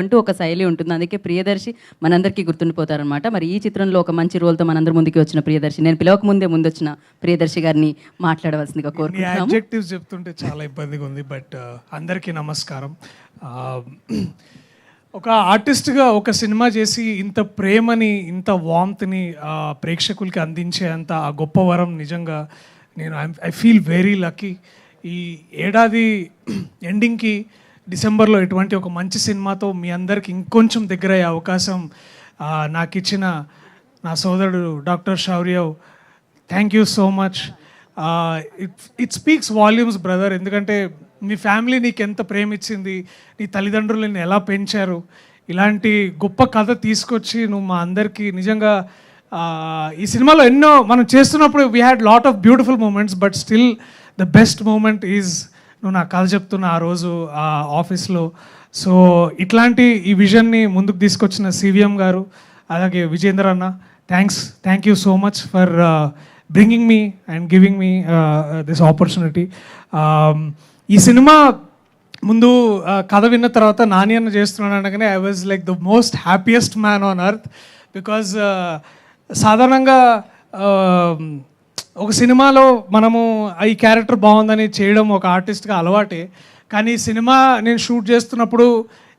అంటూ ఒక శైలి ఉంటుంది. అందుకే ప్రియదర్శి మనందరికీ గుర్తుండిపోతారనమాట. మరి ఈ చిత్రంలో ఒక మంచి రోల్తో మనందరి ముందుకి వచ్చిన ప్రియదర్శి, నేను పిలవక ముందొచ్చిన ప్రియదర్శి గారిని మాట్లాడవలసిందిగా కోరుకుంటున్నాము. అడ్జెక్టివ్స్ చెప్తుంటే చాలా ఇబ్బందిగా ఉంది, బట్ అందరికీ నమస్కారం. ఒక ఆర్టిస్ట్గా ఒక సినిమా చేసి ఇంత ప్రేమని, ఇంత వామ్త్ని ప్రేక్షకులకి అందించేంత ఆ గొప్ప వరం నిజంగా నేను ఐ ఫీల్ వెరీ లక్కీ. ఈ ఏడాది ఎండింగ్కి డిసెంబర్లో ఇటువంటి ఒక మంచి సినిమాతో మీ అందరికి ఇంకొంచెం దగ్గర అయ్యే అవకాశం నాకు ఇచ్చిన నా సోదరుడు doctor Shauryav, thank you so much. It speaks volumes brother. ఎందుకంటే మీ ఫ్యామిలీ నీకు ఎంత ప్రేమ ఇచ్చింది, నీ తల్లిదండ్రులు నిన్ను ఎలా పెంచారు, ఇలాంటి గొప్ప కథ తీసుకొచ్చి నువ్వు మా అందరికీ నిజంగా ఈ సినిమాలో ఎన్నో మనం చేస్తున్నప్పుడు we had lot of beautiful moments, but still the best moment is నువ్వు నా కథ చెప్తున్న ఆ రోజు ఆ ఆఫీస్లో. సో ఇట్లాంటి ఈ విజన్ని ముందుకు తీసుకొచ్చిన సివిఎం గారు, అలాగే విజేందర్ అన్న, thank you so much for bringing me and giving me this opportunity. ఈ సినిమా ముందు కథ విన్న తర్వాత నాని అన్న చేస్తున్నాను అనగానే I was like the most happiest man on earth. Because సాధారణంగా ఒక సినిమాలో మనము ఈ క్యారెక్టర్ బాగుందని చేయడం ఒక ఆర్టిస్ట్గా అలవాటే, కానీ సినిమా నేను షూట్ చేస్తున్నప్పుడు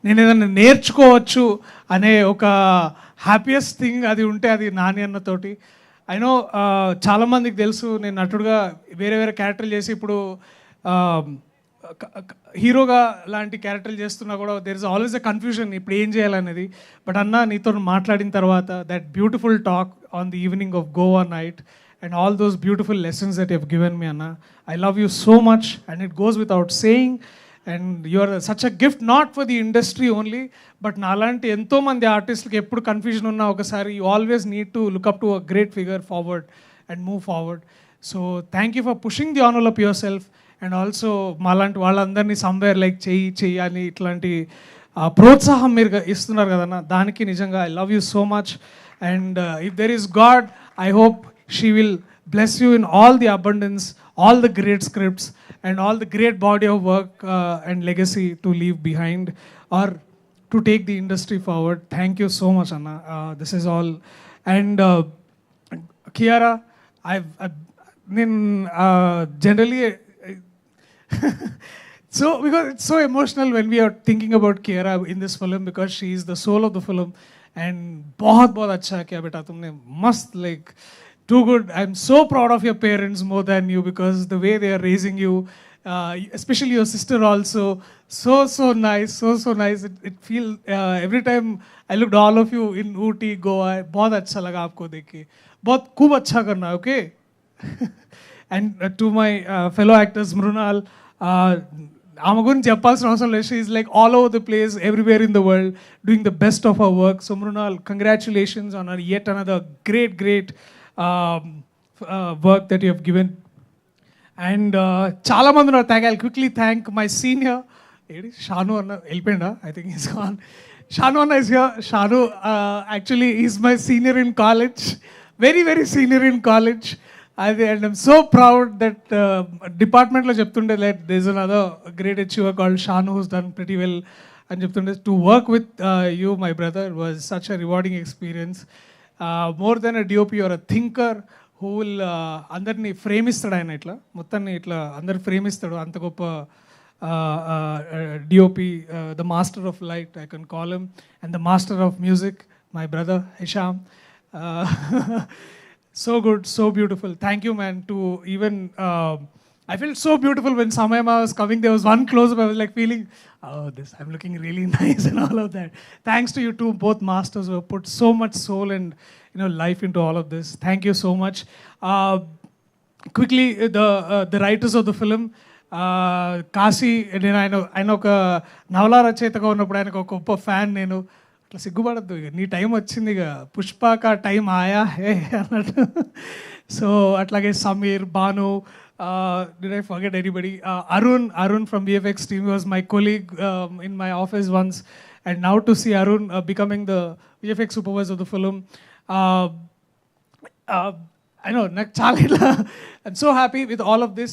నేను ఏదైనా నేర్చుకోవచ్చు అనే ఒక హ్యాపీయెస్ట్ థింగ్ అది ఉంటే అది నాని అన్నతోటి. అయినో చాలామందికి తెలుసు నేను నటుడుగా వేరే వేరే క్యారెక్టర్లు చేసి ఇప్పుడు హీరోగా లాంటి క్యారెక్టర్లు చేస్తున్నా కూడా there is always a confusion ఇప్పుడు ఏం చేయాలనేది. బట్ అన్న నీతో మాట్లాడిన తర్వాత that beautiful talk on the evening of Goa night and all those beautiful lessons that you have given me, Anna, I love you so much, and it goes without saying, and you are such a gift not for the industry only, but nalanti ento mandi artists ki eppudu confusion unna okasari you always need to look up to a great figure forward and move forward. So thank you for pushing the envelope yourself, and also malanti vallandarni somewhere like cheyi ani itlanti ప్రోత్సాహం మీరు ఇస్తున్నారు కదన్నా, దానికి నిజంగా I love you so much. And if there is God, I hope she will bless you in all the abundance, all the great scripts, and all the great body of work and legacy to leave behind or to take the industry forward. Thank you so much, Anna. This is all. And Kiara, I've generally so because it's so emotional when we are thinking about Kiara in this film, because she is the soul of the film. And बहुत अच्छा किया बेटा तुमने, मस्त, like too good. I'm so proud of your parents more than you, because the way they are raising you, especially your sister also, so nice, so nice. It feel every time I looked all of you in Ooty, Goa, बहुत अच्छा लगा आपको देख के, बहुत खूब अच्छा करना, okay? And to my fellow actors, Mrunal, ఆమె గురించి చెప్పాల్సిన అవసరం లేదు. She is like all over the place, everywhere in the world, doing the best of our work. So Mrunal, congratulations on yet another great work that you have given. And చాలా మంది ఉన్నారు thank. I quickly thank my senior, ఏడి షాను అన్న వెళ్ళిపోయిందా, I think is gone. Shanu అన్న is here. Shanu actually is my senior in college, very senior in college. And I'm so proud that department lo cheptunde that there's another great achiever called Shanu who's done pretty well, and cheptunde to work with you, my brother, was such a rewarding experience. More than a DOP, you're a thinker who will andarni frame istadu ayana itla mottanni itla andar frame istadu anta goppa DOP, the master of light I can call him, and the master of music, my brother Hisham. So good, so beautiful. Thank you, man. To even I felt so beautiful when Samayama was coming. There was one close-up. I was like feeling, oh, I'm looking really nice and all of that. Thanks to you two, both masters who have put so much soul and life into all of this. Thank you so much. Quickly, the writers of the film, Kasi, నేను ఆయన ఒక నవలా రచయితగా ఉన్నప్పుడు ఆయనకు ఒక గొప్ప fan నేను. అట్లా సిగ్గుపడద్దు, ఇక నీ టైం వచ్చింది, ఇక పుష్పక టైం ఆయా హే అన్నట్టు. సో అట్లాగే Sameer, Bhanu, did I forget anybody? Arun from VFX team was my colleague in my office once, and now to see Arun becoming the VFX supervisor of the film, I know నాకు చాలా ఇట్లా I'm so happy with all of this.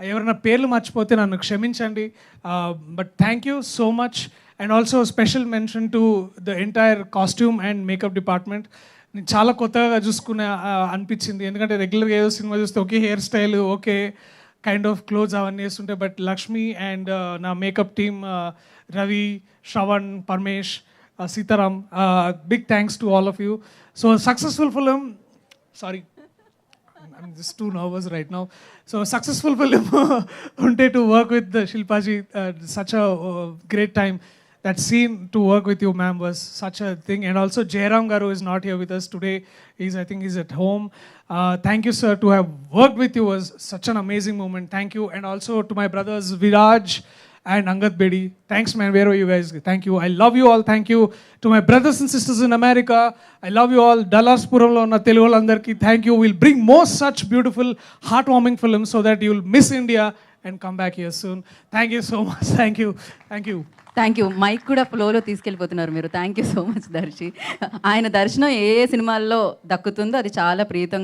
ఎవరైనా పేర్లు మర్చిపోతే నన్ను క్షమించండి, but thank you so much. And also special mention to the entire costume and makeup department. నేను చాలా కొత్తగా చూసుకునే అనిపించింది, ఎందుకంటే రెగ్యులర్గా ఏదో సినిమా చూస్తే ఒకే హెయిర్ స్టైల్, ఓకే కైండ్ ఆఫ్ క్లోత్స్ అవన్నీ వేస్తుంటే, బట్ లక్ష్మి అండ్ నా makeup team Ravi, Shravan, Paramesh, Sitaram, big thanks to all of you. So సక్సెస్ఫుల్ film, sorry I'm just too nervous right now. So successful film unte to work with Shilpaji, such a great time. That scene to work with you, ma'am, was such a thing. And also Jairam Garu is not here with us today. I think he's at home. Thank you, sir, to have worked with you was such an amazing moment. Thank you. And also to my brothers Viraj and Angad Bedi. Thanks, man. Where are you guys? Thank you. I love you all. Thank you to my brothers and sisters in America. I love you all. Dallas Puramlo na Telugu vallandarki thank you. We'll bring more such beautiful, heartwarming films so that you'll miss India and come back here soon. Thank you so much. Thank you. Thank you. Thank you. Mic కూడా ఫ్లోలో తీసుకెళ్ళిపోతున్నారు మీరు. Thank you so much Darshi. ఆయన దర్శనం ఏ ఏ సినిమాల్లో దక్కుతుందో అది చాలా ప్రీతంగా